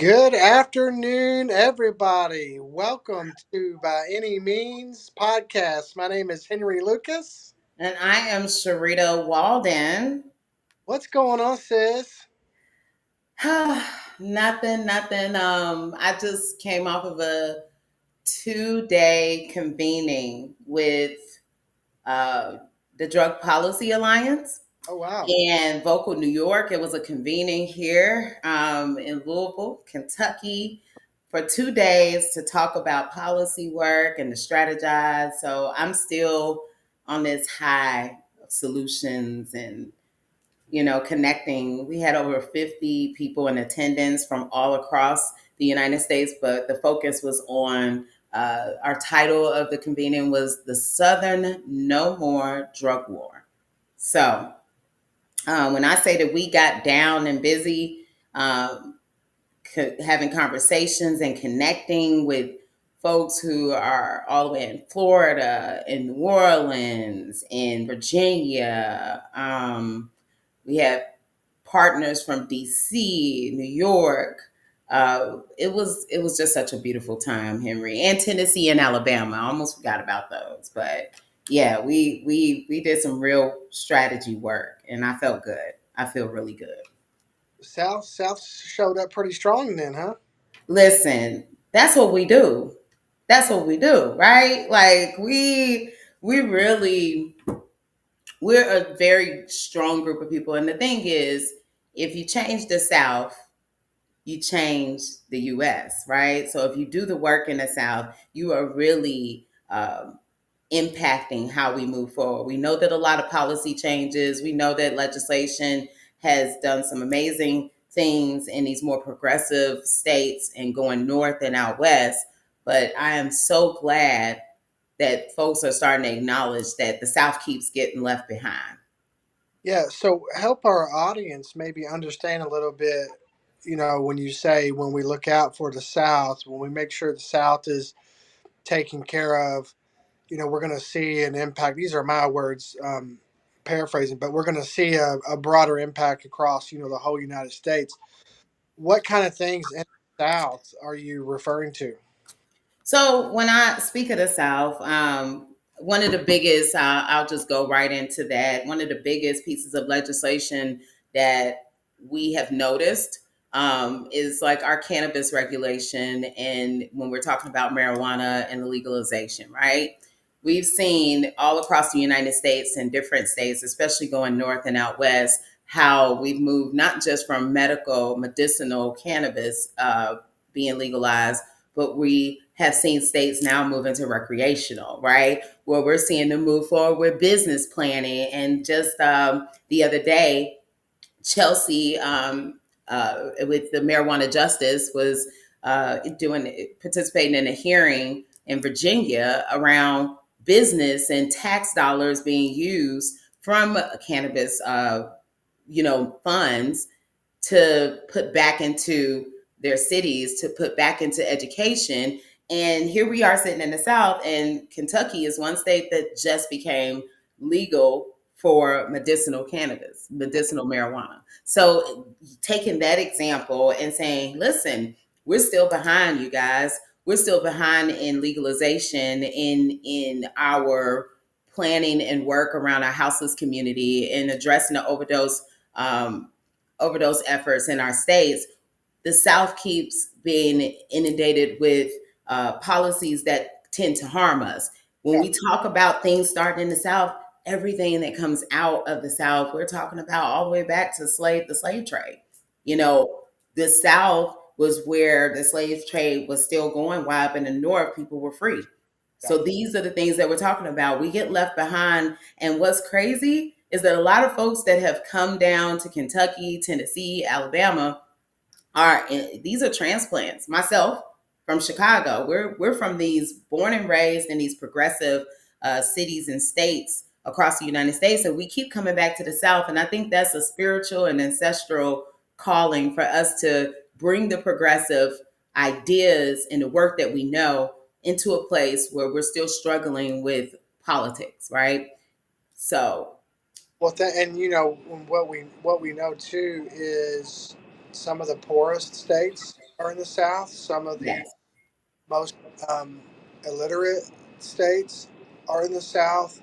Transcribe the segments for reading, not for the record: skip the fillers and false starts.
Good afternoon, everybody. Welcome to By Any Means podcast. My name is Henry Lucas. And I am Sharita Walden. What's going on, sis? nothing. I just came off of a 2-day convening with uh, the Drug Policy Alliance Oh, wow. and Vocal New York. It was a convening here in Louisville, Kentucky, for 2 days to talk about policy work and to strategize. So I'm still on this high of solutions and connecting. We had over 50 people in attendance from all across the United States, but the focus was on our title of the convening was the Southern No More Drug War. So when I say that we got down and busy, having conversations and connecting with folks who are all the way in Florida, in New Orleans, in Virginia. We have partners from DC, New York. It was just such a beautiful time, Henry, and Tennessee and Alabama. I almost forgot about those, but yeah, we did some real strategy work, and I felt good. I feel really good. South showed up pretty strong then, huh? Listen, that's what we do. That's what we do, right? Like we really we're a very strong group of people, and the thing is, if you change the South, you change the US, right? So if you do the work in the South, you are really impacting how we move forward. We know that a lot of policy changes, we know that legislation has done some amazing things in these more progressive states and going north and out west. But I am so glad that folks are starting to acknowledge that the South keeps getting left behind. Yeah, so help our audience maybe understand a little bit, when you say when we look out for the South, when we make sure the South is taken care of, we're going to see an impact. These are my words, paraphrasing, but we're going to see a broader impact across, the whole United States. What kind of things in the South are you referring to? So when I speak of the South, one of the biggest, I'll just go right into that. One of the biggest pieces of legislation that we have noticed is like our cannabis regulation. And when we're talking about marijuana and the legalization, right? We've seen all across the United States and different states, especially going north and out west, how we've moved not just from medicinal cannabis being legalized, but we have seen states now move into recreational, right? Where we're seeing them move forward with business planning. And just the other day, Chelsea, with the marijuana justice, was participating in a hearing in Virginia around business and tax dollars being used from cannabis, funds to put back into their cities, to put back into education. And here we are sitting in the South, and Kentucky is one state that just became legal for medicinal cannabis, medicinal marijuana. So taking that example and saying, listen, we're still behind, you guys. We're still behind in legalization, in our planning and work around our houseless community and addressing the overdose efforts in our states. The South keeps being inundated with policies that tend to harm us. When Yeah, we talk about things starting in the South, everything that comes out of the South, we're talking about all the way back to the slave trade. You know, the South was where the slave trade was still going, while up in the North, people were free. yeah. So these are the things that we're talking about. We get left behind. And what's crazy is that a lot of folks that have come down to Kentucky, Tennessee, Alabama these are transplants. Myself from Chicago. We're from these born and raised in these progressive cities and states across the United States, and we keep coming back to the South. And I think that's a spiritual and ancestral calling for us to bring the progressive ideas and the work that we know into a place where we're still struggling with politics, right? So, Well, and what we know too is some of the poorest states. are in the South. Some of the Yes. most um, illiterate states are in the South.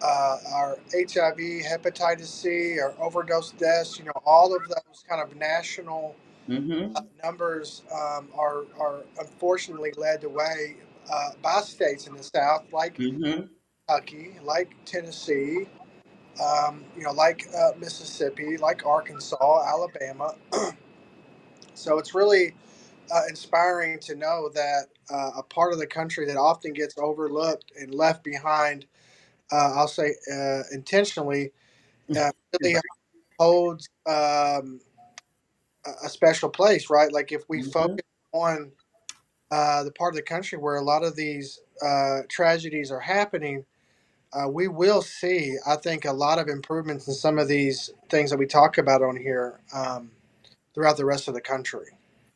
Our HIV, hepatitis C, our overdose deaths, all of those kind of national Mm-hmm. numbers are unfortunately led the way by states in the South, like Mm-hmm. Kentucky, like Tennessee, like Mississippi, like Arkansas, Alabama. So it's really inspiring to know that a part of the country that often gets overlooked and left behind, I'll say intentionally, really holds a special place, right? Like if we Mm-hmm. focus on the part of the country where a lot of these tragedies are happening, we will see, I think, a lot of improvements in some of these things that we talk about on here throughout the rest of the country.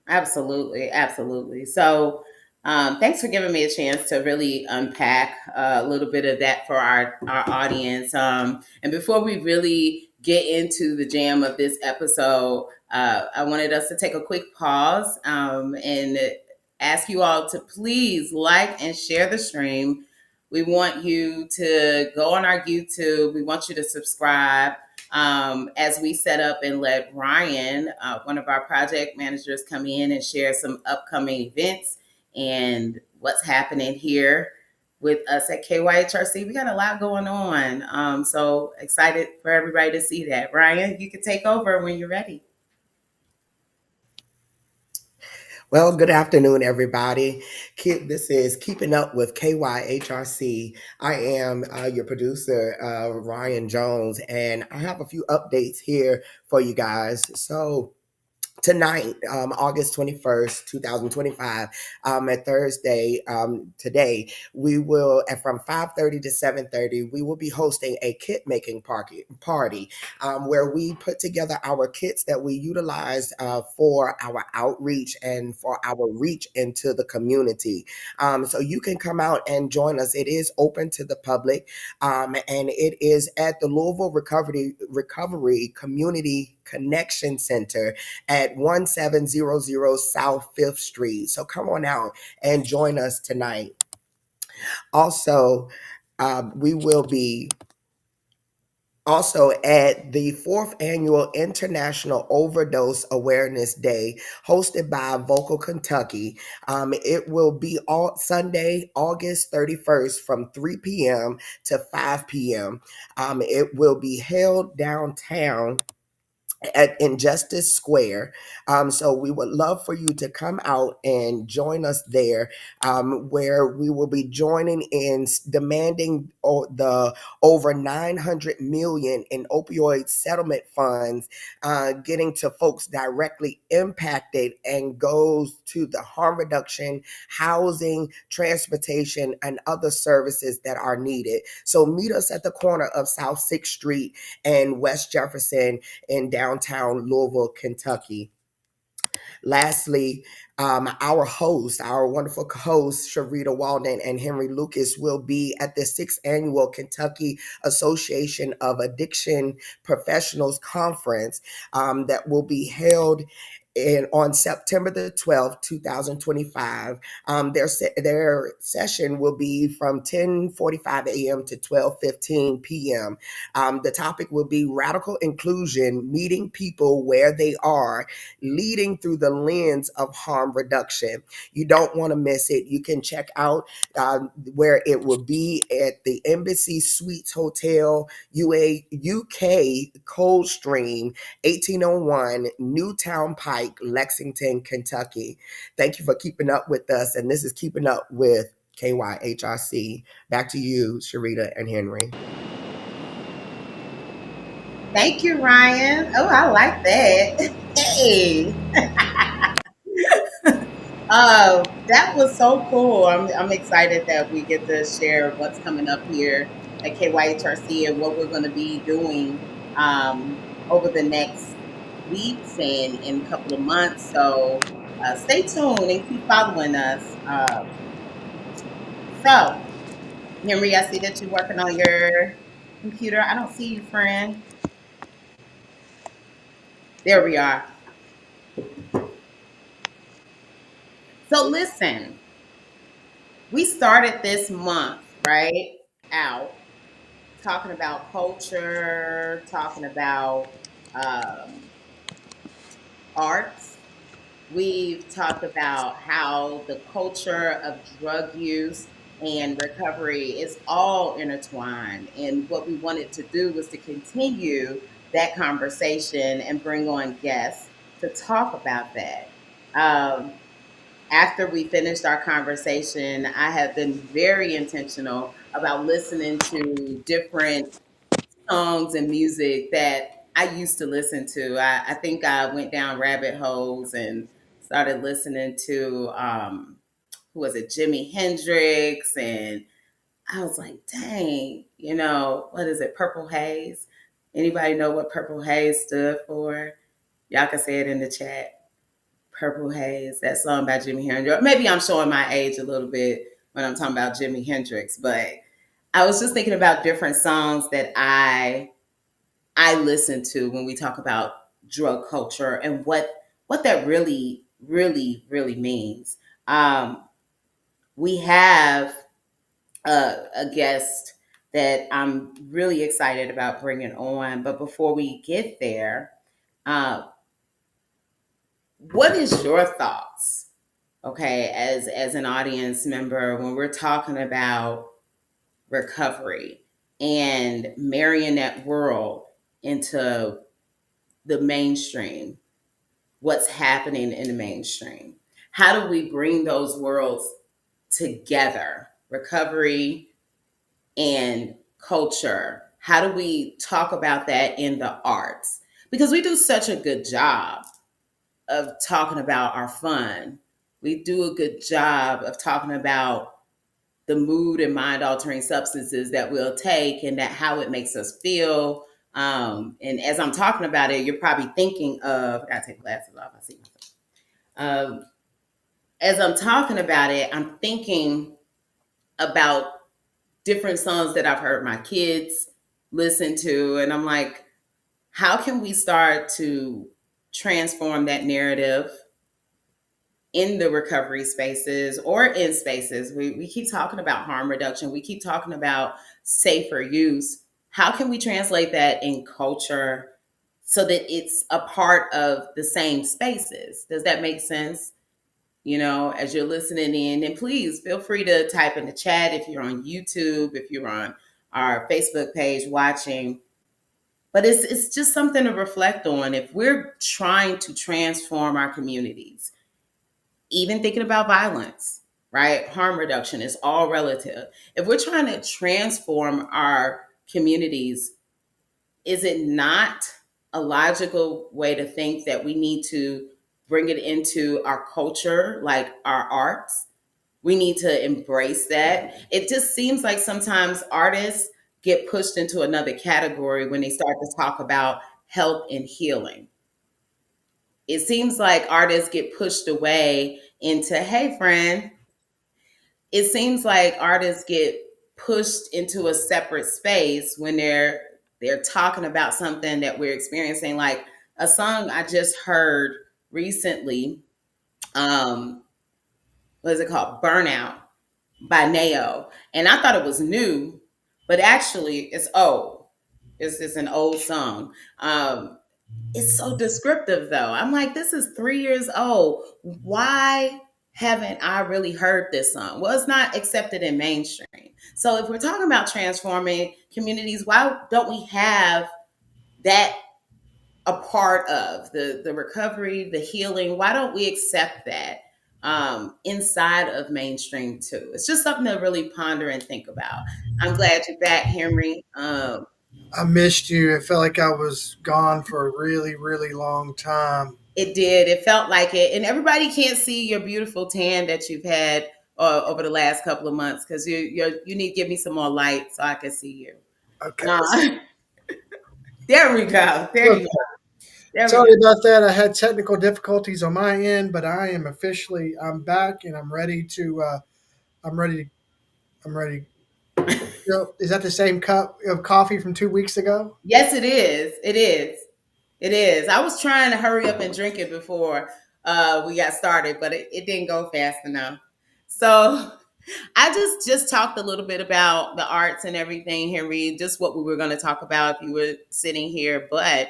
Absolutely, absolutely. So, thanks for giving me a chance to really unpack a little bit of that for our audience. And before we really get into the jam of this episode, I wanted us to take a quick pause and ask you all to please like and share the stream. We want you to go on our YouTube. We want you to subscribe as we set up and let Ryan, one of our project managers, come in and share some upcoming events and what's happening here with us at KYHRC. We got a lot going on. So excited for everybody to see that. Ryan, you can take over when you're ready. Well, good afternoon, everybody. This is Keeping Up with KYHRC. I am your producer, Ryan Jones, and I have a few updates here for you guys. So, tonight, August 21st, 2025, at Thursday, today, we will, from 5:30 to 7:30, we will be hosting a kit making party where we put together our kits that we utilize for our outreach and for our reach into the community. So you can come out and join us. It is open to the public, and it is at the Louisville Recovery Community Connection Center at 1700 South 5th Street. So come on out and join us tonight. Also, we will be also at the fourth annual International Overdose Awareness Day hosted by Vocal Kentucky. It will be all Sunday, August 31st from 3 p.m. to 5 p.m. It will be held downtown at Injustice Square. So we would love for you to come out and join us there, where we will be joining in demanding the over 900 million in opioid settlement funds, getting to folks directly impacted and goes to the harm reduction, housing, transportation, and other services that are needed. So meet us at the corner of South 6th Street and West Jefferson in downtown Louisville, Kentucky. Lastly, our wonderful host, Sharita Walden and Henry Lucas, will be at the 6th Annual Kentucky Association of Addiction Professionals Conference that will be held on September the 12th, 2025. Their session will be from 10:45 a.m. to 12:15 p.m. The topic will be radical inclusion, meeting people where they are, leading through the lens of harm reduction. You don't want to miss it. You can check out where it will be at the Embassy Suites Hotel, UK Coldstream, 1801 Newtown Pike, Lexington, Kentucky. Thank you for keeping up with us. And this is Keeping Up with KYHRC. Back to you, Sharita and Henry. Thank you, Ryan. Oh, I like that. Hey. That was so cool. I'm excited that we get to share what's coming up here at KYHRC and what we're going to be doing over the next weeks and in a couple of months. So stay tuned and keep following us. So, Henry, I see that you're working on your computer. I don't see you, friend. There we are. So listen, we started this month, right? Out talking about culture, talking about um, arts. We've talked about how the culture of drug use and recovery is all intertwined. And what we wanted to do was to continue that conversation and bring on guests to talk about that. Um, After we finished our conversation, I have been very intentional about listening to different songs and music that I used to listen to. I think I went down rabbit holes and started listening to who was it, Jimi Hendrix, and I was like, dang, what is it, Purple Haze? Anybody know what Purple Haze stood for? Y'all can say it in the chat. Purple Haze, that song by Jimi Hendrix. Maybe I'm showing my age a little bit when I'm talking about Jimi Hendrix, but I was just thinking about different songs that I listen to when we talk about drug culture and what that really, really, really means. We have a guest that I'm really excited about bringing on, but before we get there, uh, what is your thoughts? Okay, as an audience member, when we're talking about recovery and marrying that world into the mainstream, what's happening in the mainstream. How do we bring those worlds together? Recovery and culture. How do we talk about that in the arts? Because we do such a good job of talking about our fun. We do a good job of talking about the mood and mind altering substances that we'll take and that how it makes us feel. And as I'm talking about it, you're probably thinking of, I gotta take glasses off, I see myself. As I'm talking about it, I'm thinking about different songs that I've heard my kids listen to. And I'm like, how can we start to transform that narrative in the recovery spaces or in spaces? We keep talking about harm reduction, we keep talking about safer use. How can we translate that in culture so that it's a part of the same spaces? Does that make sense? As you're listening in, and please feel free to type in the chat if you're on YouTube, if you're on our Facebook page watching. But it's just something to reflect on. If we're trying to transform our communities, even thinking about violence, right? Harm reduction is all relative. If we're trying to transform our communities, is it not a logical way to think that we need to bring it into our culture, like our arts? We need to embrace that. It just seems like sometimes artists get pushed into another category when they start to talk about health and healing. It seems like artists get pushed away into, hey, friend, it seems like artists get pushed into a separate space when they're talking about something that we're experiencing, like a song I just heard recently. What is it called? Burnout by Nao. And I thought it was new, but actually it's old. It's an old song. It's so descriptive though. I'm like, this is 3 years old. Why haven't I really heard this song? Well, it's not accepted in mainstream. So if we're talking about transforming communities, why don't we have that a part of the recovery, the healing? Why don't we accept that inside of mainstream too? It's just something to really ponder and think about. I'm glad you're back, Henry. I missed you. It felt like I was gone for a really, really long time. It did. It felt like it. And everybody can't see your beautiful tan that you've had over the last couple of months because you need to give me some more light so I can see you. Okay. Uh, there we go. There you Okay. go. There we go. Sorry about that. I had technical difficulties on my end, but I'm back and I'm ready to. I'm ready. I'm ready. Is that the same cup of coffee from 2 weeks ago? Yes, it is. It is. It is. I was trying to hurry up and drink it before we got started, but it didn't go fast enough. So I just talked a little bit about the arts and everything, Henry, just what we were going to talk about if you were sitting here. But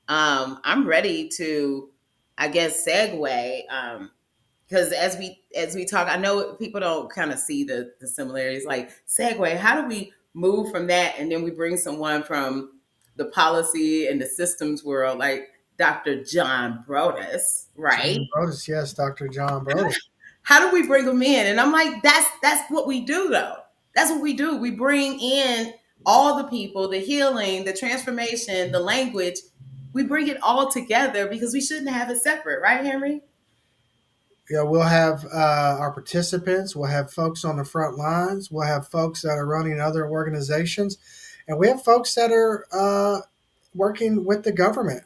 I'm ready to, I guess, segue. Because as we talk, I know people don't kind of see the similarities. Like segue, how do we move from that and then we bring someone from the policy and the systems world, like Dr. John Brodus, right? John Brodus, yes, Dr. John Brodus. How do we bring them in? And I'm like, that's what we do though. That's what we do. We bring in all the people, the healing, the transformation, the language. We bring it all together because we shouldn't have it separate, right, Henry? Yeah, we'll have our participants, we'll have folks on the front lines, we'll have folks that are running other organizations, and we have folks that are working with the government.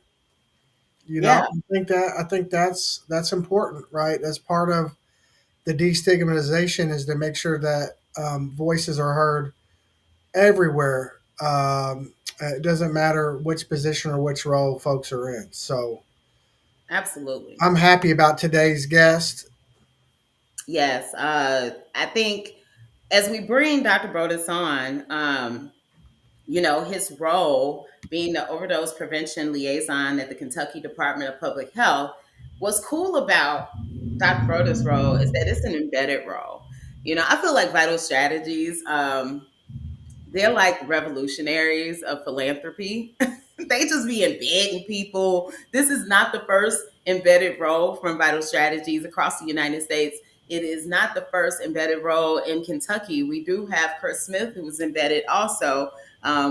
You know, Yeah, I think that's important, right? That's part of the destigmatization is to make sure that voices are heard everywhere. It doesn't matter which position or which role folks are in. So absolutely. I'm happy about today's guest. Yes, I think as we bring Dr. Brodus on, his role being the overdose prevention liaison at the Kentucky Department of Public Health, what's cool about Dr. Brodus' role is that it's an embedded role. I feel like Vital Strategies, they're like revolutionaries of philanthropy. They just be embedding people. This is not the first embedded role from Vital Strategies across the United States. It is not the first embedded role in Kentucky. We do have Kurt Smith, who was embedded also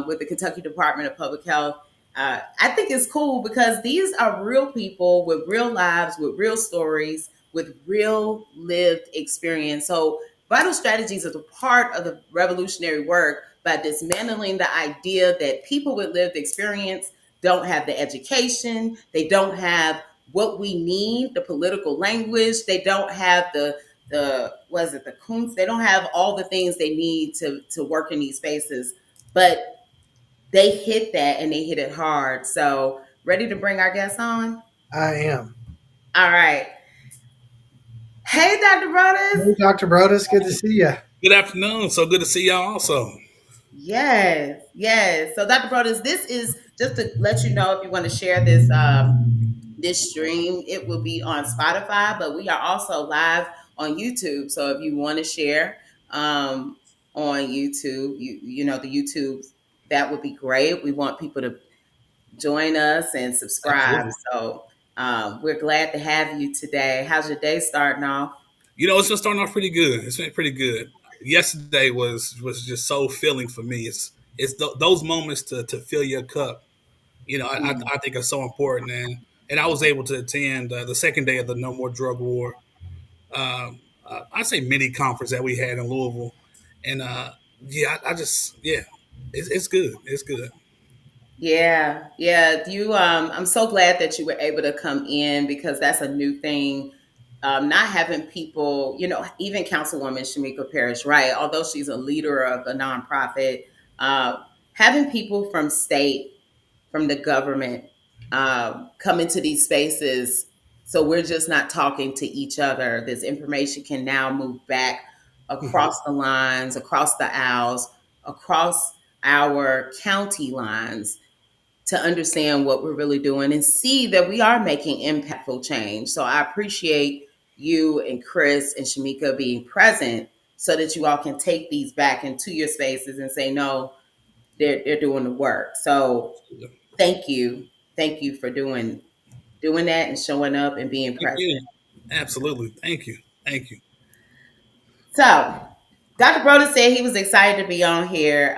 with the Kentucky Department of Public Health. I think it's cool because these are real people with real lives, with real stories, with real lived experience. So Vital Strategies is a part of the revolutionary work by dismantling the idea that people with lived experience don't have the education, they don't have what we need, the political language, they don't have the was it the kunst, they don't have all the things they need to work in these spaces. But they hit that and they hit it hard. So ready to bring our guests on? I am. All right. Hey, Dr. Brothers. Hey, Dr. Brodus, good to see you. Good afternoon. So good to see y'all also. Yes, yes. So, Dr. Brothers, this is just to let you know if you want to share this this stream. It will be on Spotify, but we are also live on YouTube. So, if you want to share on YouTube, the YouTube, that would be great. We want people to join us and subscribe. Absolutely. So, we're glad to have you today. How's your day starting off? It's been starting off pretty good. It's been pretty good. Yesterday was just so filling for me. It's those moments to fill your cup. Mm. I think are so important, and I was able to attend the second day of the No More Drug War. I say mini conference that we had in Louisville, and yeah, I just yeah, it's good. It's good. Yeah, yeah. I'm so glad that you were able to come in because that's a new thing. Not having people, even Councilwoman Shamika Parrish, right? Although she's a leader of a nonprofit, uh, having people from state, from the government, come into these spaces, so we're just not talking to each other. This information can now move back Mhm. across the lines, across the aisles, across our county lines to understand what we're really doing and see that we are making impactful change. So I appreciate you and Chris and Shamika being present so that you all can take these back into your spaces and say, no, they're doing the work. So thank you. Thank you for doing that and showing up and being Thank present. you. Absolutely. Thank you. Thank you. So Dr. Broder said he was excited to be on here.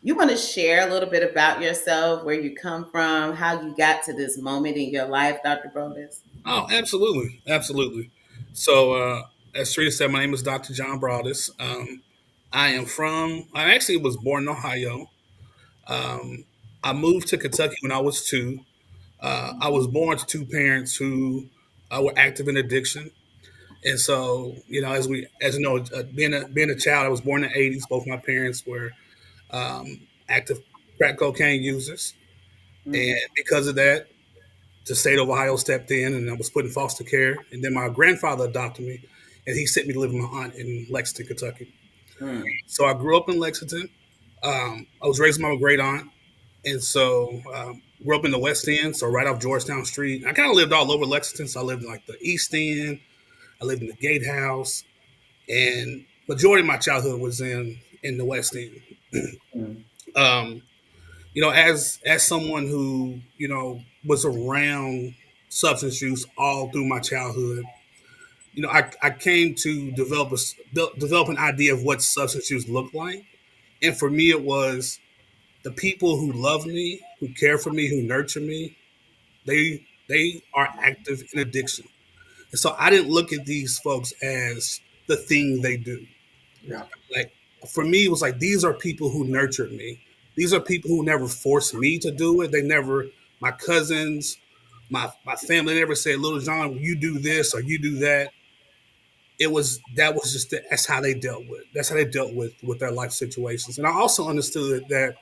You want to share a little bit about yourself, where you come from, how you got to this moment in your life, Dr. Brodus? Oh, absolutely, absolutely. So, as Teresa said, my name is Dr. John Broadus. I actually was born in Ohio. Um, I moved to Kentucky when I was two. I was born to two parents who were active in addiction, and so as you know, being a child, I was born in the '80s. Both my parents were active crack cocaine users, and Mm. because of that, the state of Ohio stepped in, and I was put in foster care. And then my grandfather adopted me, and he sent me to live with my aunt in Lexington, Kentucky. Mm. So I grew up in Lexington. I was raised by my great aunt, and so grew up in the West End, so right off Georgetown Street. I kind of lived all over Lexington, so I lived in like the East End. I lived in the Gatehouse, and majority of my childhood was in the West End. Mm. um, as someone who was around substance use all through my childhood, I came to develop an idea of what substance use looked like, and for me, it was the people who love me, who care for me, who nurture me. They are active in addiction, and so I didn't look at these folks as the thing they do. Yeah. Like for me, it was like these are people who nurtured me. These are people who never forced me to do it. They never, my cousins, my family never said, "Little John, you do this or you do that." That's how they dealt with. That's how they dealt with their life situations. And I also understood that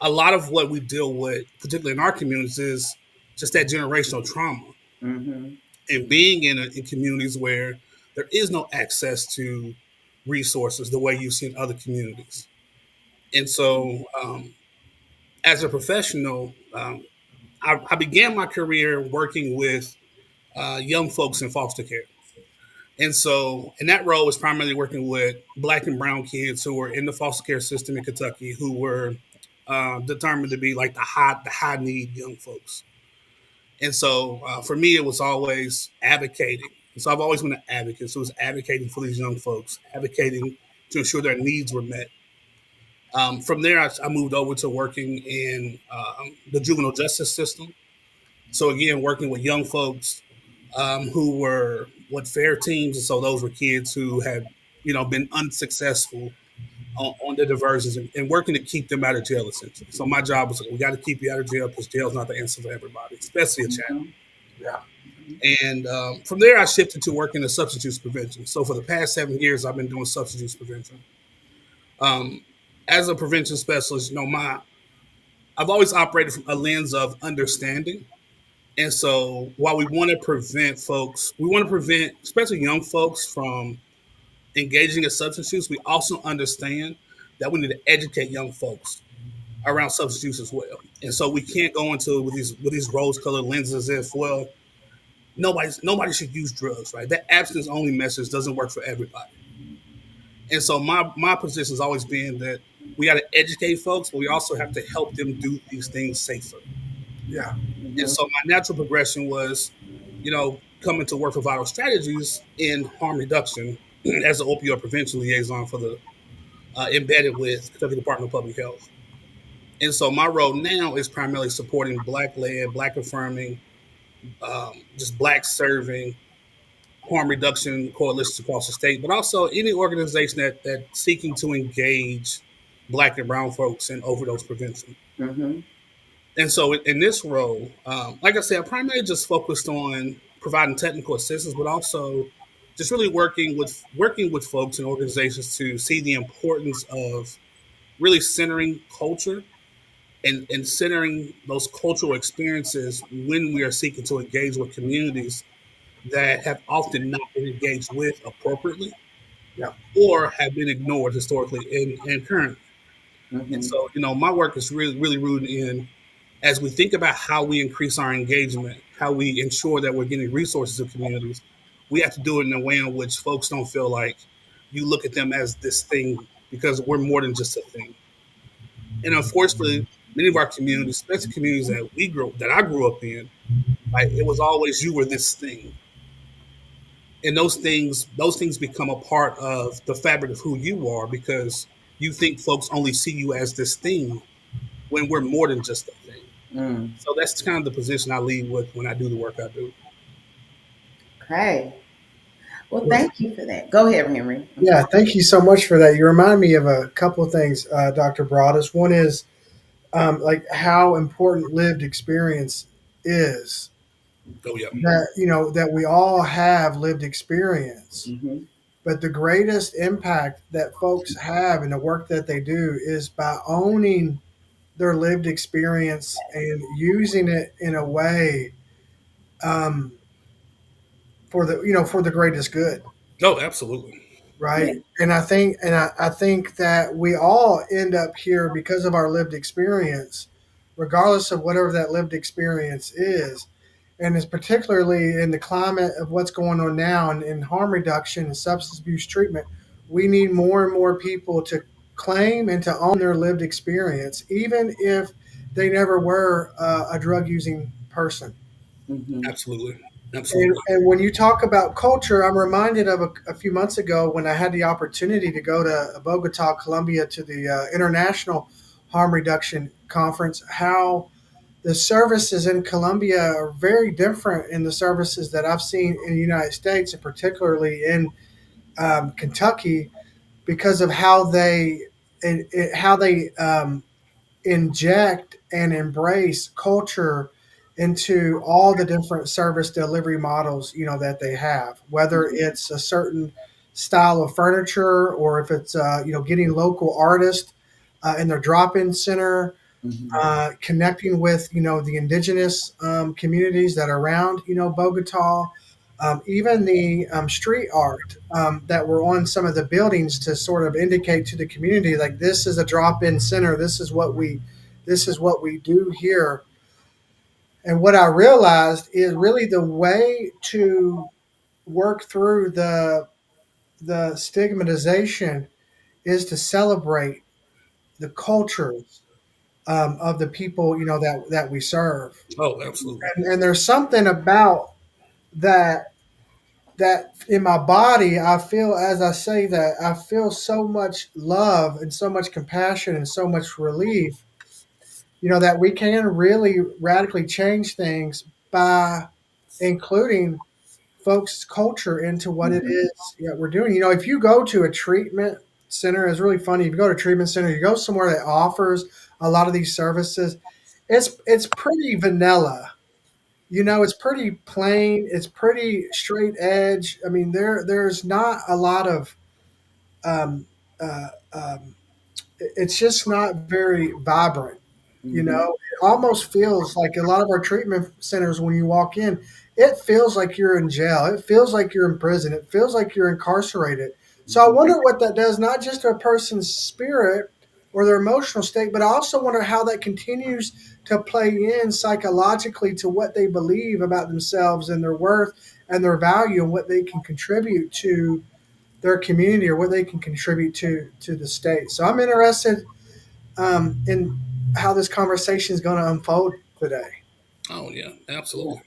a lot of what we deal with, particularly in our communities, is just that generational trauma Mm-hmm. and being in communities where there is no access to resources the way you see in other communities. And so, as a professional, I began my career working with young folks in foster care. And so, in that role, was primarily working with Black and brown kids who were in the foster care system in Kentucky, who were determined to be like the high need young folks. And so, for me, it was always advocating. And so, I've always been an advocate. So, it was advocating for these young folks, advocating to ensure their needs were met. From there, I moved over to working in the juvenile justice system. So again, working with young folks who were what fair teams, and so those were kids who had been unsuccessful on their diversions, and working to keep them out of jail essentially. So my job was we got to keep you out of jail because jail's not the answer for everybody, especially a child. Mm-hmm. Yeah. And from there, I shifted to working in substance use prevention. So for the past 7 years, I've been doing substance use prevention. Um, as a prevention specialist, I've always operated from a lens of understanding. And so while we want to prevent folks, we want to prevent, especially young folks, from engaging in substance use, we also understand that we need to educate young folks around substance use as well. And so we can't go into with these rose-colored lenses as if, well, nobody should use drugs, right? That abstinence only message doesn't work for everybody. And so my position has always been that we got to educate folks, but we also have to help them do these things safer. Yeah. And Mm-hmm. so my natural progression was, coming to work for Vital Strategies in harm reduction as an opioid prevention liaison for the embedded with Kentucky Department of Public Health. And so my role now is primarily supporting Black-led, Black affirming, just Black serving harm reduction coalitions across the state, but also any organization that seeking to engage Black and brown folks in overdose prevention. Mm-hmm. And so in this role, like I said, I primarily just focused on providing technical assistance, but also just really working with folks and organizations to see the importance of really centering culture and centering those cultural experiences when we are seeking to engage with communities that have often not been engaged with appropriately Yeah. or have been ignored historically and currently. And Mm-hmm. so, my work is really, really rooted in as we think about how we increase our engagement, how we ensure that we're getting resources to communities, we have to do it in a way in which folks don't feel like you look at them as this thing because we're more than just a thing. And unfortunately, many of our communities, especially communities that I grew up in, like it was always you were this thing. And those things become a part of the fabric of who you are because you think folks only see you as this thing when we're more than just a thing. Mm. So that's kind of the position I lead with when I do the work I do. Okay. Well, Well, thank you for that. Go ahead, Henry. I'm yeah. sorry. Thank you so much for that. You remind me of a couple of things, Dr. Broadus. One is like how important lived experience is. Oh yeah, That that we all have lived experience, Mm-hmm. but the greatest impact that folks have in the work that they do is by owning their lived experience and using it in a way, um, for the for the greatest good, No, absolutely. Yeah. right? And I think that we all end up here because of our lived experience, regardless of whatever that lived experience is. And it's particularly in the climate of what's going on now in harm reduction and substance abuse treatment, we need more and more people to claim and to own their lived experience, even if they never were a drug using person. Hmm. Absolutely. Absolutely. And when you talk about culture, I'm reminded of a few months ago when I had the opportunity to go to Bogota, Colombia, to the International Harm Reduction Conference. How the services in Colombia are very different in the services that I've seen in the United States, and particularly in Kentucky, because of how they inject and embrace culture into all the different service delivery models that they have, whether it's a certain style of furniture or if it's getting local artists in their drop-in center, Hmm. connecting with the indigenous communities that are around Bogota, even the street art that were on some of the buildings to sort of indicate to the community like this is a drop-in center. This is what we do here. And what I realized is really the way to work through the stigmatization is to celebrate the cultures of the people that we serve. Oh, absolutely. And there's something about that in my body. I feel, as I say that, I feel so much love and so much compassion and so much relief, that we can really radically change things by including folks' culture into what it Hmm. is that we're doing. If you go to a treatment center, it's really funny. If you go to a treatment center, you go somewhere that offers a lot of these services, it's pretty vanilla. It's pretty plain. It's pretty straight edge. I mean, there's not a lot of um, uh, um, it's just not very vibrant. Hmm. It almost feels like a lot of our treatment centers, when you walk in, it feels like you're in jail. It feels like you're in prison. It feels like you're incarcerated. So I wonder what that does, not just to a person's spirit or their emotional state, but I also wonder how that continues to play in psychologically to what they believe about themselves and their worth and their value and what they can contribute to their community or what they can contribute to the state. So I'm interested in how this conversation is going to unfold today. Oh, yeah, Yeah. absolutely.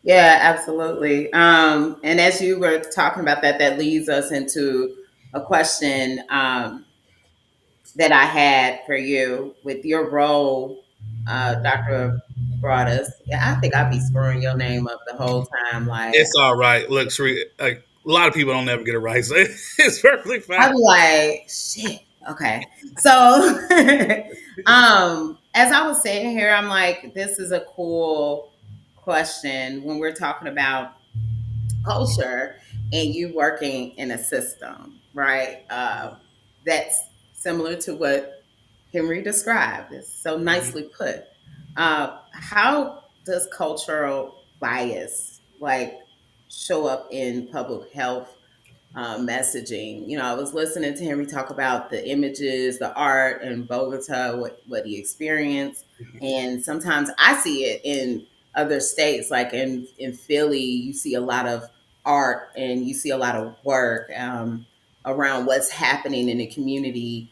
Yeah, absolutely. And as you were talking about that, that leads us into a question that I had for you with your role, Dr. Broadus. Yeah, I think I'd be screwing your name up the whole time. Like, It's all right. Look, Sheree, like a lot of people don't ever get it right, so it's perfectly fine. I'd be like, shit. Okay. So, as I was saying here, I'm like, this is a cool question when we're talking about culture and you working in a system, right? That's similar to what Henry described. It's so Mhm. nicely put. How does cultural bias like show up in public health messaging? I was listening to Henry talk about the images, the art in Bogota, what he experienced, and sometimes I see it in other states, like in Philly. You see a lot of art and you see a lot of work around what's happening in the community.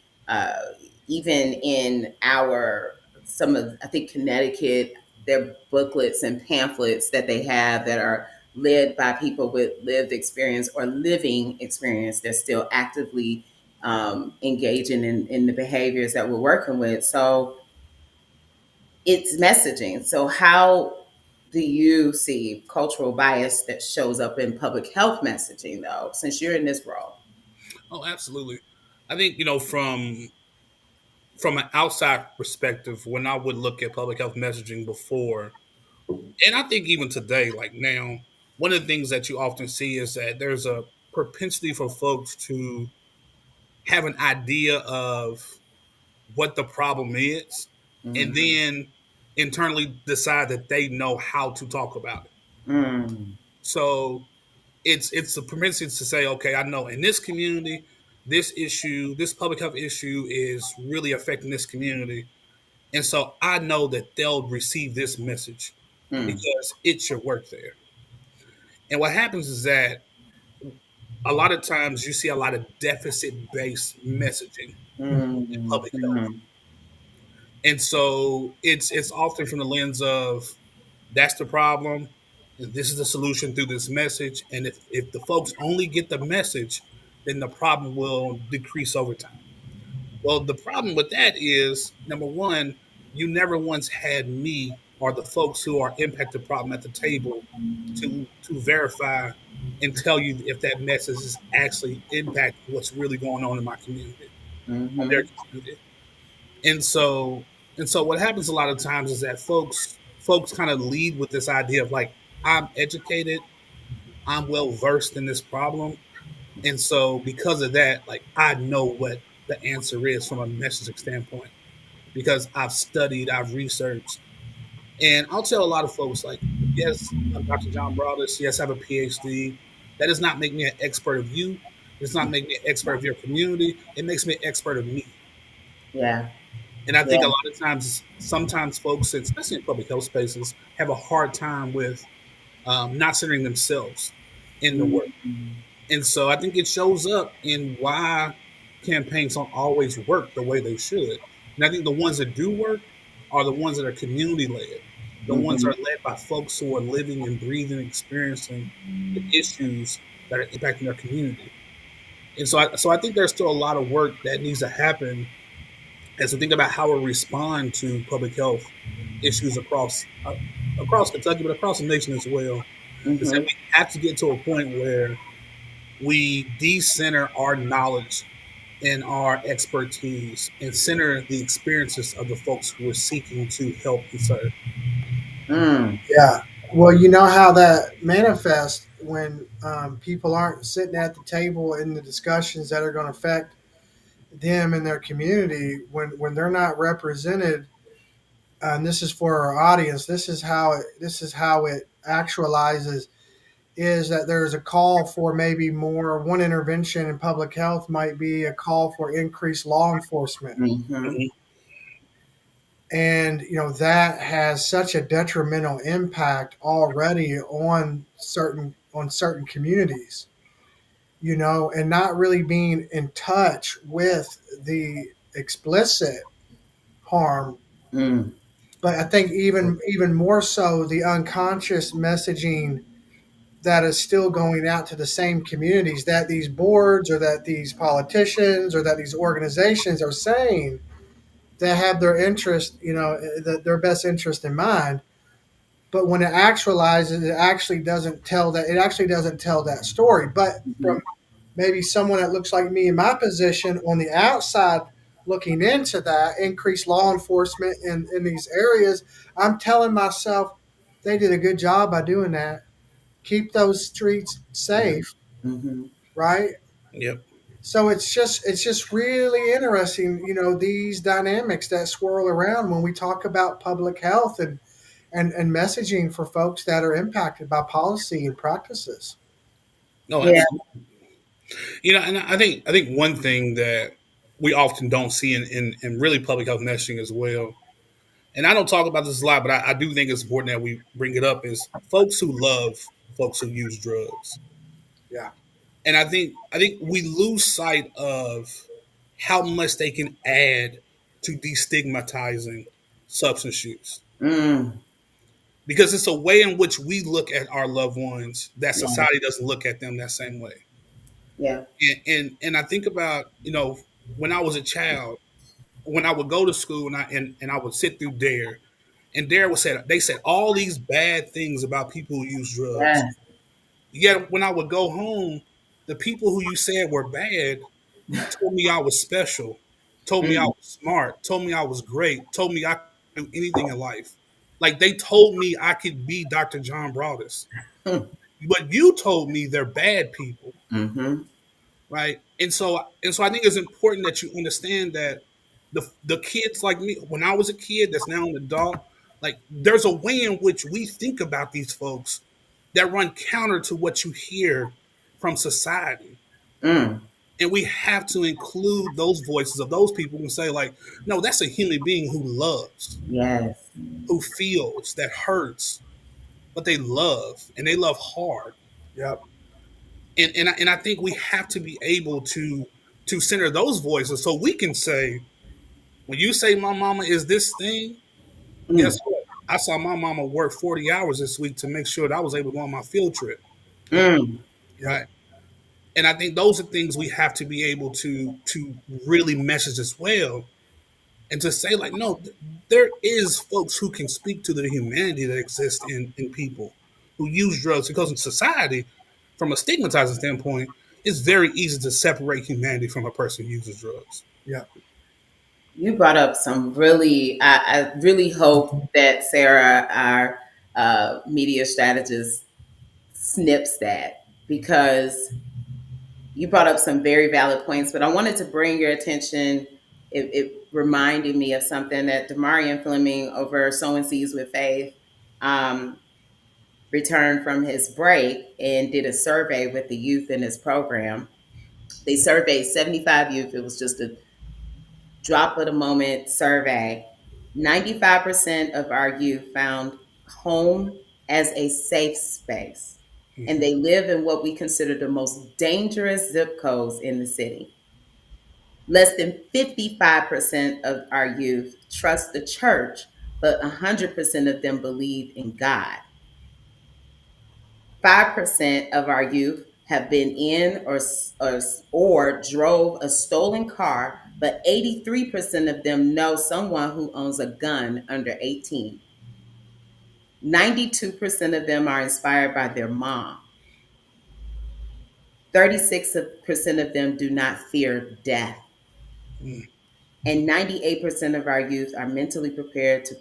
Even in our some of I think Connecticut, their booklets and pamphlets that they have that are led by people with lived experience or living experience. They're still actively engaging in the behaviors that we're working with. So it's messaging. So how do you see cultural bias that shows up in public health messaging, though, since you're in this role? Oh, absolutely. I think from an outside perspective, when I would look at public health messaging before, and I think even today, like now, one of the things that you often see is that there's a propensity for folks to have an idea of what the problem is, and Mm. then internally decide that they know how to talk about it. Mm. So it's the permission to say, okay, I know in this community, this issue, this public health issue is really affecting this community. And so I know that they'll receive this message Mm. because it should work there. And what happens is that a lot of times you see a lot of deficit based messaging in Mm. public health. Mm. And so it's often from the lens of that's the problem, and this is the solution through this message. And if the folks only get the message, then the problem will decrease over time. Well, the problem with that is number one, you never once had me or the folks who are impacted problem at the table to verify and tell you if that message is actually impacting what's really going on in my community or their Mhm. community. And so what happens a lot of times is that folks kind of lead with this idea of like, I'm educated, I'm well versed in this problem, and so because of that, like I know what the answer is from a messaging standpoint because I've studied, I've researched. And I'll tell a lot of folks, like, yes, I'm Dr. John Broadus. Yes, I have a PhD. That does not make me an expert of you. It does not make me an expert of your community. It makes me an expert of me. Yeah. And I Yeah. think a lot of times, sometimes folks, especially in public health spaces, have a hard time with not centering themselves in the work. Mhm. And so I think it shows up in why campaigns don't always work the way they should. And I think the ones that do work are the ones that are community led, the ones that Mhm. are led by folks who are living and breathing, experiencing the issues that are impacting their community. And so I think there's still a lot of work that needs to happen as we think about how we respond to public health issues across Kentucky, but across the nation as well. Is that Mhm. we have to get to a point where we decenter our knowledge and our expertise and center the experiences of the folks who are seeking to help and serve. Mm. Yeah. Well, you know how that manifests when people aren't sitting at the table in the discussions that are going to affect them and their community. When they're not represented, and this is for our audience. This is how it actualizes. Is that there's a call for maybe more one intervention in public health might be a call for increased law enforcement, Mhm. Mhm. and that has such a detrimental impact already on certain communities, and not really being in touch with the explicit harm, Mm. but I think even more so the unconscious messaging that is still going out to the same communities that these boards or that these politicians or that these organizations are saying that have their interest, their best interest in mind. But when it actualizes, it actually doesn't tell that story. But from Mhm. maybe someone that looks like me in my position on the outside looking into that increased law enforcement in these areas, I'm telling myself they did a good job by doing that. Keep those streets Yeah. safe, Mhm. right? Yep. So it's just really interesting, these dynamics that swirl around when we talk about public health and messaging for folks that are impacted by policy and practices. No, Yeah. absolutely. And I think one thing that we often don't see in really public health messaging as well, and I don't talk about this a lot, but I do think it's important that we bring it up, is folks who love folks who use drugs. Yeah. And I think we lose sight of how much they can add to destigmatizing substance use Mm. because it's a way in which we look at our loved ones that Yeah. society doesn't look at them that same way. Yeah. And I think about when I was a child, when I would go to school and I would sit through Dare, and Dare would say they said all these bad things about people who use drugs. Yes. Yet when I would go home, the people who you said were bad told me I was special, told me I Mm. was smart, told me I was great, told me I could do anything in life. Like they told me I could be Dr. John Broadus. Mm. But you told me they're bad people, Mhm. right? And so I think it's important that you understand that the kids like me when I was a kid that's now an adult, like there's a way in which we think about these folks that run counter to what you hear from society. Mm, And we have to include those voices of those people and say, like, no, that's a human being who loves, yes. who feels, that hurts, but they love and they love hard. Yep. And I think we have to be able to center those voices so we can say, when you say my mama is this thing, Mm, guess what? I saw my mama work 40 hours this week to make sure that I was able to go on my field trip. Yep. mm. Yep. Right. And I think those are things we have to be able to really message as well, and to say like, no, there is folks who can speak to the humanity that exists in people who use drugs, because in society, from a stigmatizing standpoint, it's very easy to separate humanity from a person who uses drugs. Yep. You brought up some really, I really hope that Sarah, our media strategist, snips that, because you brought up some very valid points. But I wanted to bring your attention, it reminded me of something that Demarion Fleming over Sowing Seeds with Faith um, returned from his break and did a survey with the youth in his program. They surveyed 75 youth. It was just a drop of the moment survey. 95% of our youth found home as a safe space, and Mhm. they live in what we consider the most dangerous zip codes in the city. Less than 55% of our youth trust the church, but 100% of them believe in God. 5% of our youth have been in or drove a stolen car, but 83% of them know someone who owns a gun under 18. 92% of them are inspired by their mom. 36% of them do not fear death. Mm, And 98% of our youth are mentally prepared to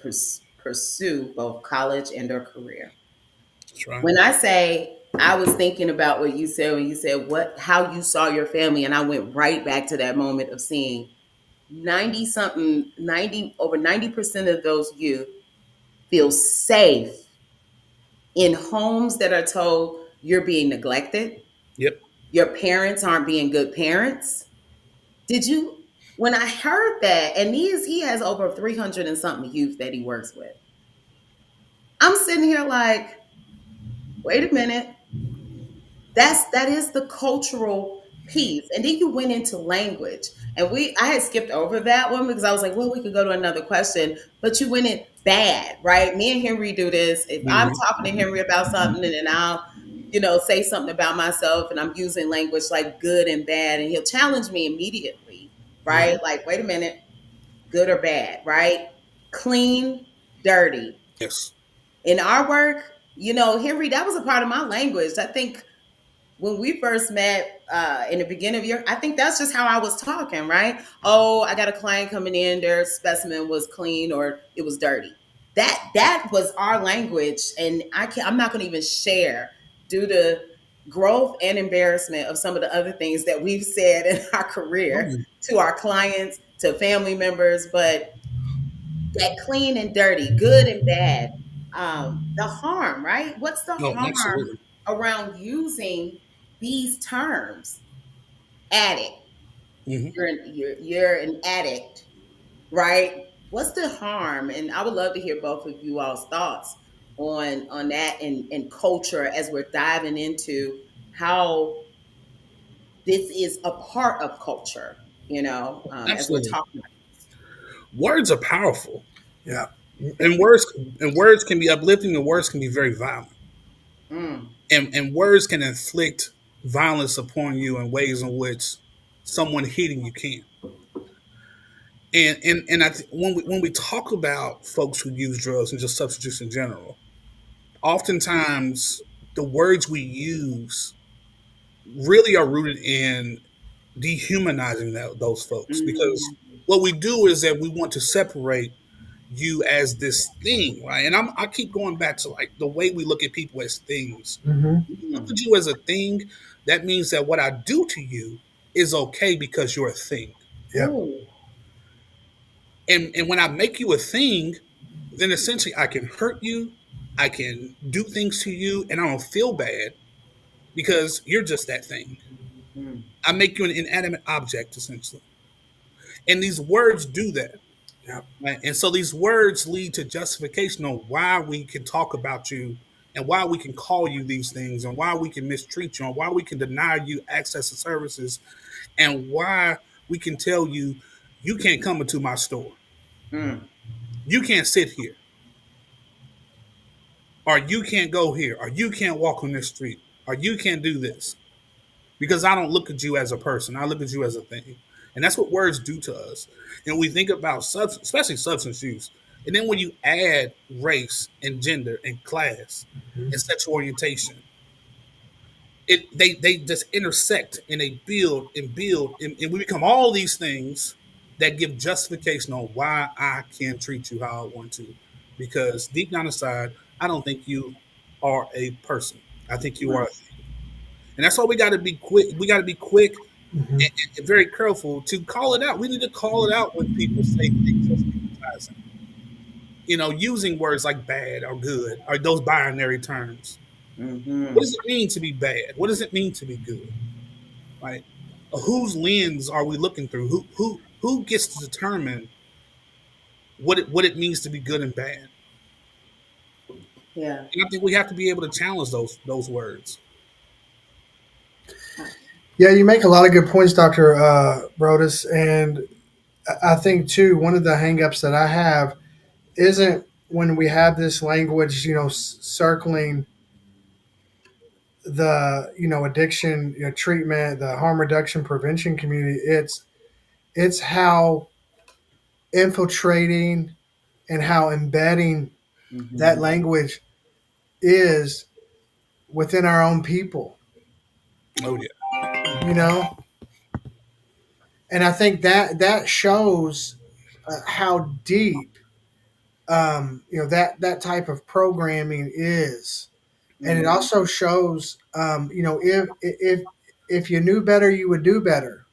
pursue both college and or career. that's right. When I say, I was thinking about what you said when you said what how you saw your family, and I went right back to that moment of seeing 90 something, 90 over 90% of those youth feel safe in homes that are told you're being neglected, Yep. your parents aren't being good parents. Did you, when I heard that, and he has over 300 and something youth that he works with, I'm sitting here like, wait a minute, that is the cultural piece. And then you went into language, and I had skipped over that one because I was like, well, we could go to another question, but you went in bad, right? Me and Henry do this. If I'm Hmm. talking to Henry about something, and then I'll say something about myself, and I'm using language like good and bad, and he'll challenge me immediately, Yep. right? Like, wait a minute, good or bad, right? Clean, dirty. Yes. In our work, Henry, that was a part of my language. I think when we first met in the beginning of year, I think that's just how I was talking, right? Oh, I got a client coming in, their specimen was clean or it was dirty. That was our language, and I'm not going to even share, due to growth and embarrassment, of some of the other things that we've said in our Oh, career yeah. to our clients, to family members. But that clean and dirty, good and bad, the harm, right? What's the No, harm absolutely. around using these terms? Addict, Hmm. you're an addict, right? What's the harm? And I would love to hear both of you all's thoughts on that, and culture, as we're diving into how this is a part of culture, as we're Absolutely. talking Words are powerful, Yep. and words can be uplifting, and words can be very violent, about. and words can inflict violence upon you in ways in which someone hitting you can. And when we talk about folks who use drugs and just substitutes in general, oftentimes the words we use really are rooted in dehumanizing those folks, because Mm, what we do is that we want to separate you as this thing, right? And I keep going back to like the way we look at people as things. Mm-hmm. Look mm, at you as a thing. That means that what I do to you is okay because you're a thing. Yep. ooh, And when I make you a thing, then essentially I can hurt you, I can do things to you, and I don't feel bad because you're just that thing. Mm. I make you an inanimate object essentially, and these words do that. Yeah. Right? And so these words lead to justification on why we can talk about you and why we can call you these things and why we can mistreat you and why we can deny you access to services and why we can tell you you can't come into my store. Mm. You can't sit here or you can't go here or you can't walk on this street or you can't do this because I don't look at you as a person. I look at you as a thing. And that's what words do to us. And we think about substance, especially substance use. And then when you add race and gender and class and sexual orientation, they just intersect and they build and we become all these things that give justification on why I can treat you how I want to. Because deep down inside, I don't think you are a person. I think you are, Mm. and that's why we got to be quick. We got to be quick Hmm. and very careful to call it out. We need to call it out when people say things that's stigmatizing. Using words like bad or good or those binary terms. What Mm-hmm. does it mean to be bad? What does it mean to be good? Right? Whose lens are we looking through? Who gets to determine what it means to be good and bad? Yeah. And I think we have to be able to challenge those words. Yeah, you make a lot of good points, Dr. Brodus. And I think, too, one of the hangups that I have isn't when we have this language, circling the, addiction, treatment, the harm reduction prevention community. It's how infiltrating and how embedding that Mm-hmm. language is within our own people, Oh yeah. you know? And I think that shows how deep, that type of programming is. And it Mm-hmm. also shows, if you knew better, you would do better.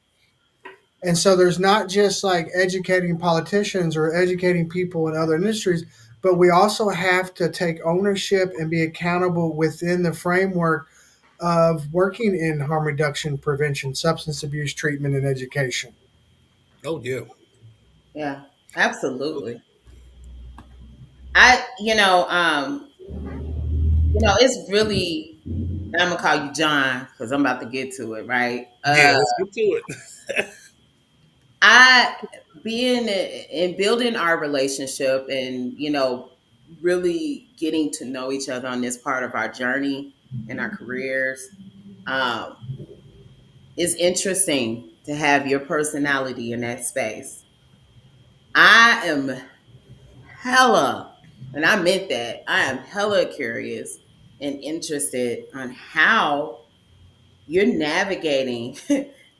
And so there's not just like educating politicians or educating people in other industries, but we also have to take ownership and be accountable within the framework of working in harm reduction, prevention, substance abuse treatment, and education. Oh yeah. Yeah. Absolutely. It's really. I'm gonna call you John because I'm about to get to it. Right. Yeah. Let's get to it. I being in building our relationship and really getting to know each other on this part of our journey in our careers. Um, it's interesting to have your personality in that space. I am hella, and I meant that, I am hella curious and interested on how you're navigating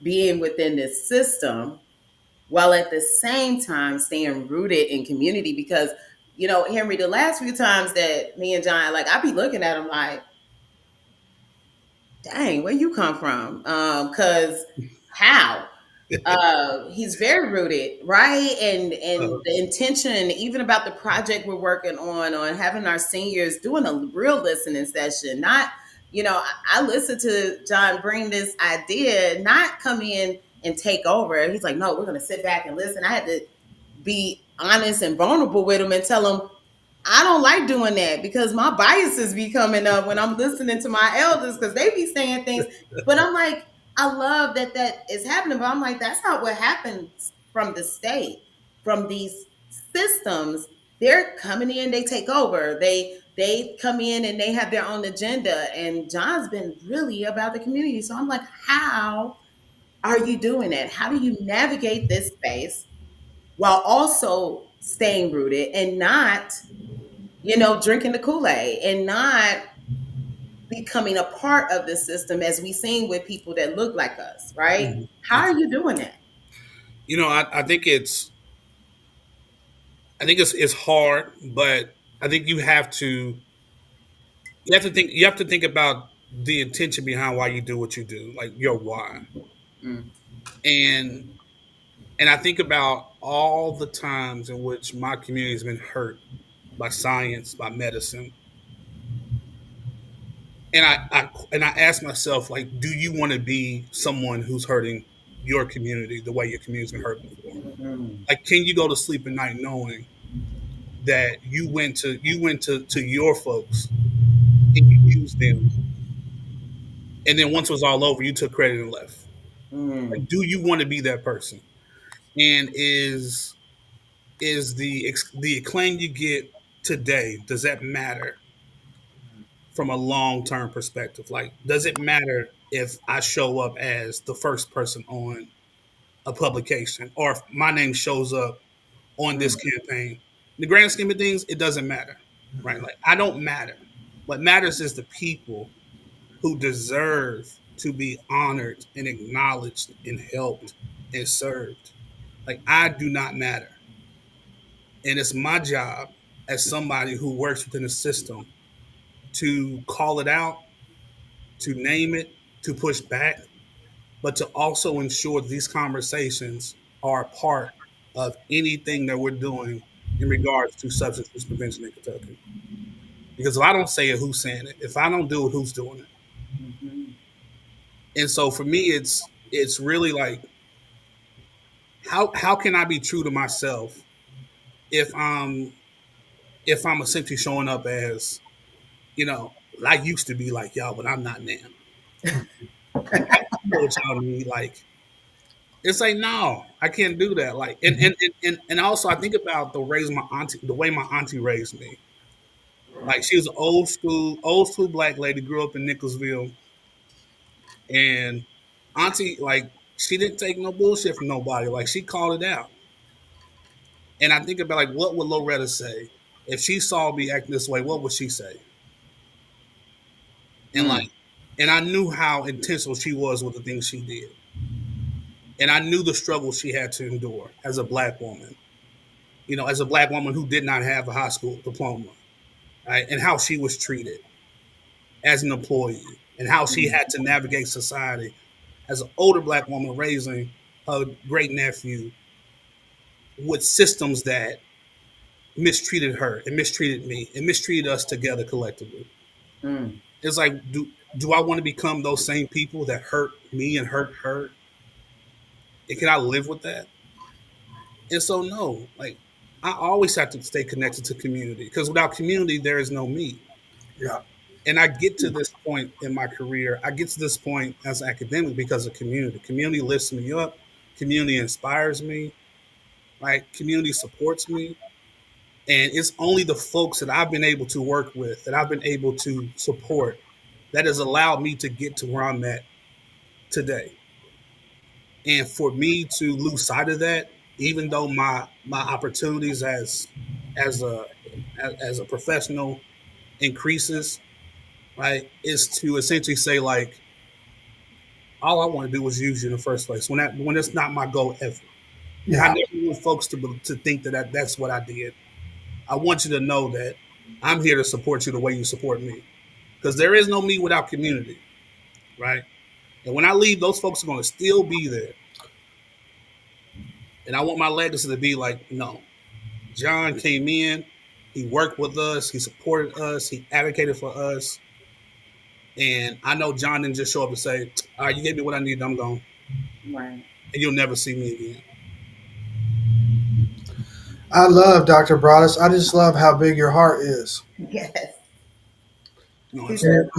being within this system while at the same time staying rooted in community. Because, Henry, the last few times that me and John, like, I be looking at him like, dang, where you come from? Cause how? He's very rooted, right? And Uh, the intention, even about the project we're working on having our seniors doing a real listening session. Not, I listened to John bring this idea, not come in and take over. He's like, no, we're gonna sit back and listen. I had to be honest and vulnerable with him and tell him I don't like doing that because my biases be coming up when I'm listening to my elders because they be saying things. But I'm like, I love that is happening. But I'm like, that's not what happens from the state, from these systems. They're coming in, they take over. They come in and they have their own agenda. And John's been really about the community. So I'm like, how are you doing that? How do you navigate this space while also staying rooted and not drinking the Kool-Aid and not becoming a part of the system as we seen with people that look like us, right? mhm. How are you doing that? I think it's hard, but I think you have to think about the intention behind why you do what you do, like your why. Mm, And and I think about all the times in which my community has been hurt by science, by medicine, and I ask myself, like, do you want to be someone who's hurting your community the way your community's been hurt before? Mm. Like, can you go to sleep at night knowing that you went to your folks and you used them, and then once it was all over, you took credit and left? Mm. Like, do you want to be that person? And is the acclaim you get today, does that matter from a long term perspective? Like, does it matter if I show up as the first person on a publication, or if my name shows up on this Mm. campaign? In the grand scheme of things, it doesn't matter, right? Like, I don't matter. What matters is the people who deserve to be honored and acknowledged and helped and served. Like, I do not matter. And it's my job as somebody who works within the system to call it out, to name it, to push back, but to also ensure these conversations are a part of anything that we're doing in regards to substance use prevention in Kentucky. Because if I don't say it, who's saying it? If I don't do it, who's doing it? Mhm. And so for me, it's really like, how can I be true to myself if if I'm essentially showing up as, you know, I used to be like y'all, but I'm not now. Like, I know what y'all need. Like, it's like, no, I can't do that. Like, and also I think about the way my auntie raised me. Like, she was an old school black lady, grew up in Nicholasville, and auntie, like, she didn't take no bullshit from nobody. Like, she called it out. And I think about, like, what would Loretta say if she saw me acting this way? What would she say? And Mm. like, and I knew how intentional she was with the things she did, and I knew the struggle she had to endure as a black woman. You know, as a black woman who did not have a high school diploma, right? And how she was treated as an employee, and how she Mm. had to navigate society as an older black woman raising her great nephew with systems that mistreated her and mistreated me and mistreated us together collectively. Mm. It's like, do I want to become those same people that hurt me and hurt her? And can I live with that? And so, no, like, I always have to stay connected to community, because without community, there is no me. Yeah. And I get to this point in my career, I get to this point as an academic because of community. Community lifts me up, community inspires me, right? Community supports me. And it's only the folks that I've been able to work with, that I've been able to support, that has allowed me to get to where I'm at today. And for me to lose sight of that, even though my opportunities as a as a professional increases, right, is to essentially say, like, all I want to do was use you in the first place, when it's not my goal ever. And I Yeah. never want folks to think that's what I did. I want you to know that I'm here to support you the way you support me, because there is no me without community, right? And when I leave, those folks are going to still be there. And I want my legacy to be like, no, John came in, he worked with us, he supported us, he advocated for us. And I know John didn't just show up and say, all right, you gave me what I need, I'm gone. Right. And you'll never see me again. I love Dr. Broadus. I just love how big your heart is. Yes. No, He said.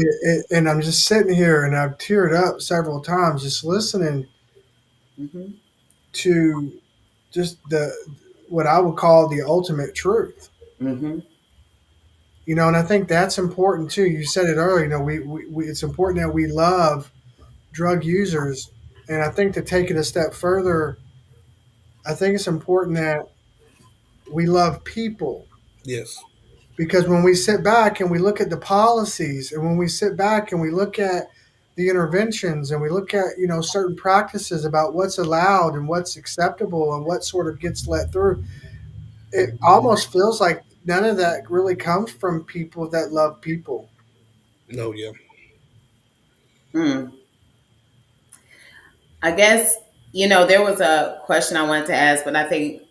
And I'm just sitting here and I've teared up several times just listening Mm-hmm. to just the what I would call the ultimate truth. Mm-hmm. And I think that's important too. You said it earlier. We it's important that we love drug users, and I think to take it a step further, I think it's important that we love people, yes. because when we sit back and we look at the policies, and when we sit back and we look at the interventions, and we look at certain practices about what's allowed and what's acceptable and what sort of gets let through, it almost feels like none of that really comes from people that love people. No, yeah. Mm. I guess, there was a question I wanted to ask, but I think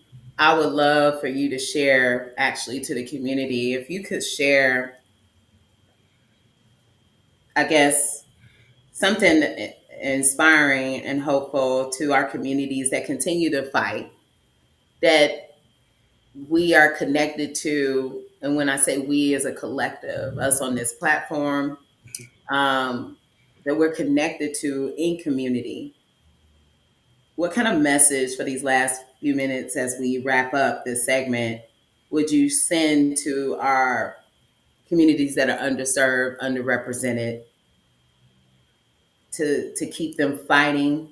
I would love for you to share actually to the community. If you could share, I guess, something inspiring and hopeful to our communities that continue to fight, that we are connected to. And when I say we as a collective, us on this platform, um, that we're connected to in community. What kind of message for these last few minutes as we wrap up this segment would you send to our communities that are underserved, underrepresented, to keep them fighting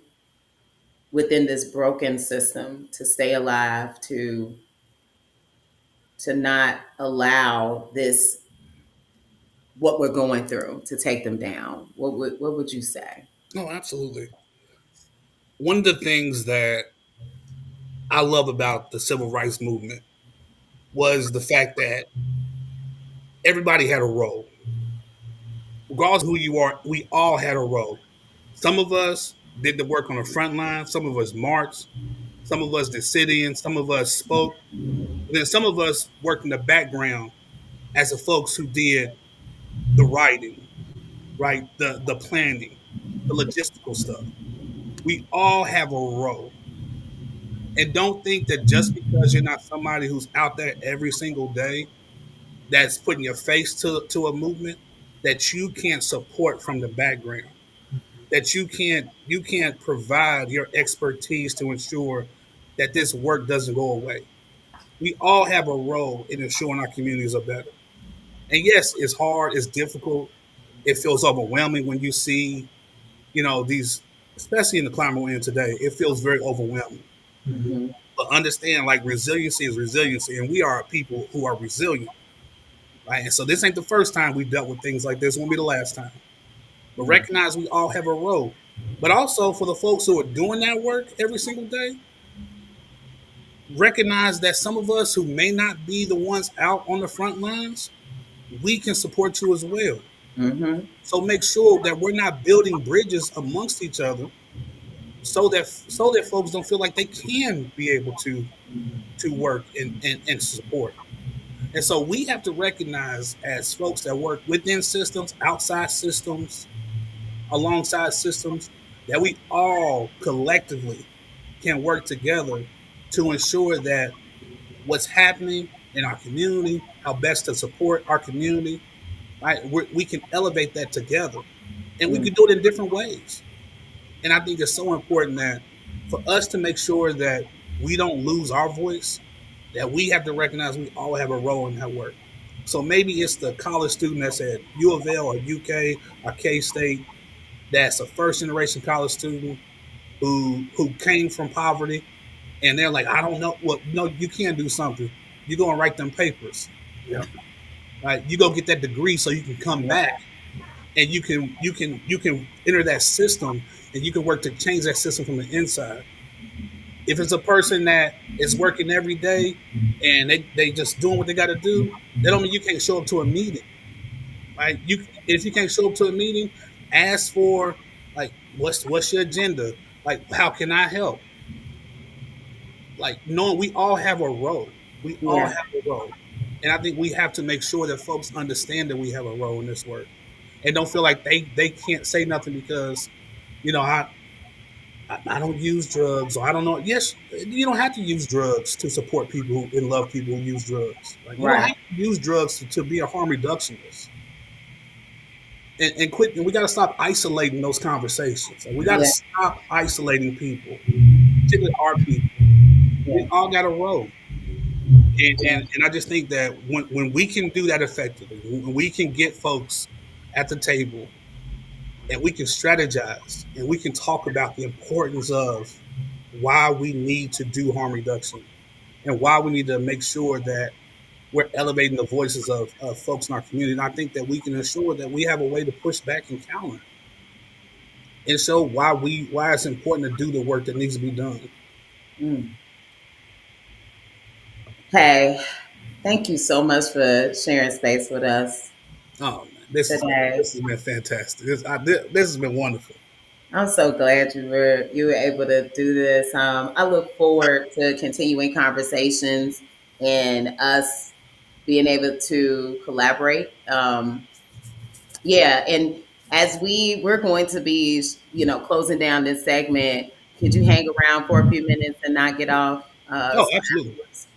within this broken system, to stay alive, to not allow this, what we're going through, to take them down? What would you say? No, absolutely. One of the things that I love about the civil rights movement was the fact that everybody had a role. Regardless of who you are, we all had a role. Some of us did the work on the front line, some of us marched, some of us did sit-ins, some of us spoke, and then some of us worked in the background as the folks who did the writing, right? The planning, the logistical stuff. We all have a role. And don't think that just because you're not somebody who's out there every single day that's putting your face to a movement that you can't support from the background, that you can't provide your expertise to ensure that this work doesn't go away. We all have a role in ensuring our communities are better. And yes, it's hard, it's difficult, it feels overwhelming when you see, these, especially in the climate we're in today, it feels very overwhelming. Mm-hmm. But understand, like, resiliency is resiliency, and we are people who are resilient, right? And so this ain't the first time we've dealt with things like this. It won't be the last time. But recognize we all have a role. But also for the folks who are doing that work every single day, recognize that some of us who may not be the ones out on the front lines, we can support you as well. Mm-hmm. So make sure that we're not building bridges amongst each other, so that folks don't feel like they can be able to work and support. And so we have to recognize, as folks that work within systems, outside systems, alongside systems, that we all collectively can work together to ensure that what's happening in our community, how best to support our community, right? We can elevate that together, and we can do it in different ways. And I think it's so important that for us to make sure that we don't lose our voice, that we have to recognize we all have a role in that work. So maybe it's the college student that's at U of L or UK or K State, that's a first generation college student who came from poverty, and they're like, I don't know. Well, no, you can do something. You go and write them papers. Yep. Right? You go get that degree so you can come back, and you can enter that system, and you can work to change that system from the inside. If it's a person that is working every day and they just doing what they got to do, that don't mean you can't show up to a meeting. Right? If you can't show up to a meeting, ask for, like, what's your agenda? Like, how can I help? Like, knowing we all have a role. We all Yeah. have a role. And I think we have to make sure that folks understand that we have a role in this work, and don't feel like they can't say nothing because, I don't use drugs, or I don't know. Yes, you don't have to use drugs to support people and love people who use drugs. Like, you don't Right. have to use drugs to be a harm reductionist. And quit. And we got to stop isolating those conversations. And we got to Yeah. stop isolating people, particularly our people. We Yeah. all got a role. And I just think that when we can do that effectively, when we can get folks at the table, and we can strategize, and we can talk about the importance of why we need to do harm reduction, and why we need to make sure that we're elevating the voices of folks in our community. And I think that we can ensure that we have a way to push back and counter, and show why it's important to do the work that needs to be done. Mm. Hey, thank you so much for sharing space with us Oh man, this today. has been fantastic. This has been wonderful. I'm so glad you were able to do this. I look forward to continuing conversations and us being able to collaborate. Yeah, and as we're going to be, closing down this segment, could you hang around for a few minutes and not get off? Oh, So absolutely. afterwards,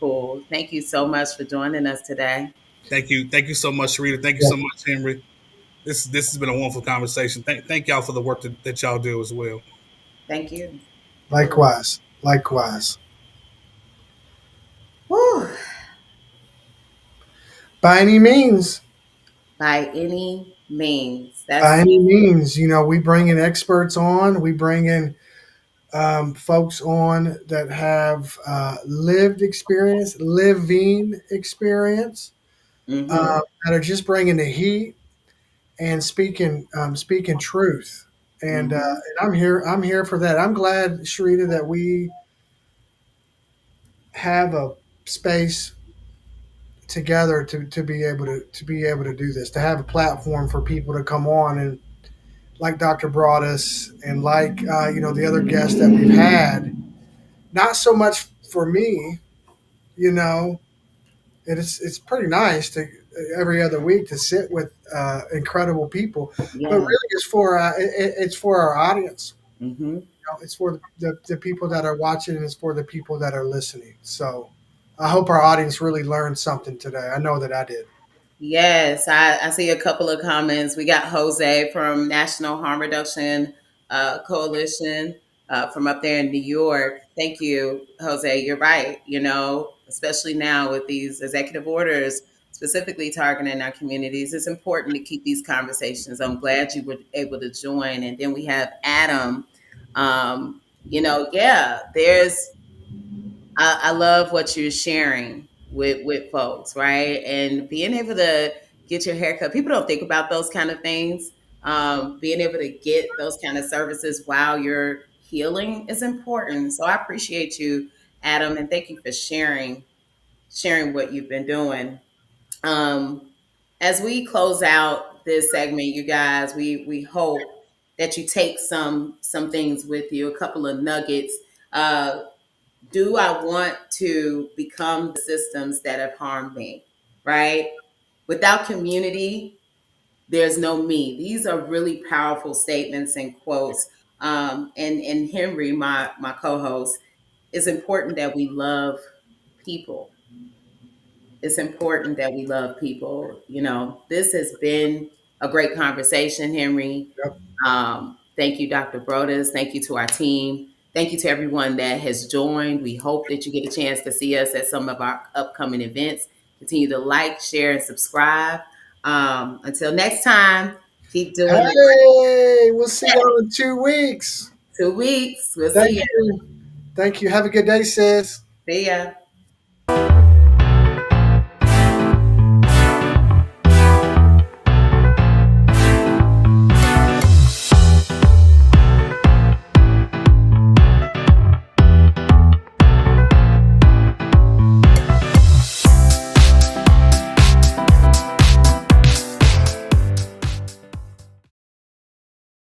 cool. Thank you so much for joining us today. Thank you so much, Sharita. Thank you Yeah. so much, Henry. This has been a wonderful conversation. Thank y'all for the work that y'all do as well. Thank you. Cool. Likewise. Likewise. Whew. By any means. By any means, By that's any means. We bring in experts on. We bring in folks on that have lived experience, living experience, mm-hmm, that are just bringing the heat and speaking truth. mm-hmm. And I'm here for that. I'm glad, Sharita, that we have a space together to be able to do this, to have a platform for people to come on and like Dr. Broadus and like the other guests that we've had. Not so much for me, you know. It's pretty nice to every other week to sit with incredible people, but Yeah. really it's for our audience. Mm-hmm. It's for the people that are watching, and it's for the people that are listening. So I hope our audience really learned something today. I know that I did. Yes, I see a couple of comments. We got Jose from National Harm Reduction Coalition from up there in New York. Thank you, Jose. You're right. Especially now with these executive orders specifically targeting our communities, it's important to keep these conversations. I'm glad you were able to join. And then we have Adam. Yeah, I love what you're sharing with folks, right? And being able to get your haircut. People don't think about those kind of things. Being able to get those kind of services while you're healing is important. So I appreciate you, Adam, and thank you for sharing what you've been doing. Um, as we close out this segment, you guys, we hope that you take some things with you, a couple of nuggets. Do I want to become the systems that have harmed me? Right? Without community, there's no me. These are really powerful statements and quotes. And Henry, my co-host, it's important that we love people. It's important that we love people. This has been a great conversation, Henry. Yep. Thank you, Dr. Brodas. Thank you to our team. Thank you to everyone that has joined. We hope that you get a chance to see us at some of our upcoming events. Continue to like, share, and subscribe. Until next time, keep doing the Hey, we'll see work. y'all in 2 weeks. 2 weeks. We'll Thank see you. you. Thank you. Have a good day, sis. See ya.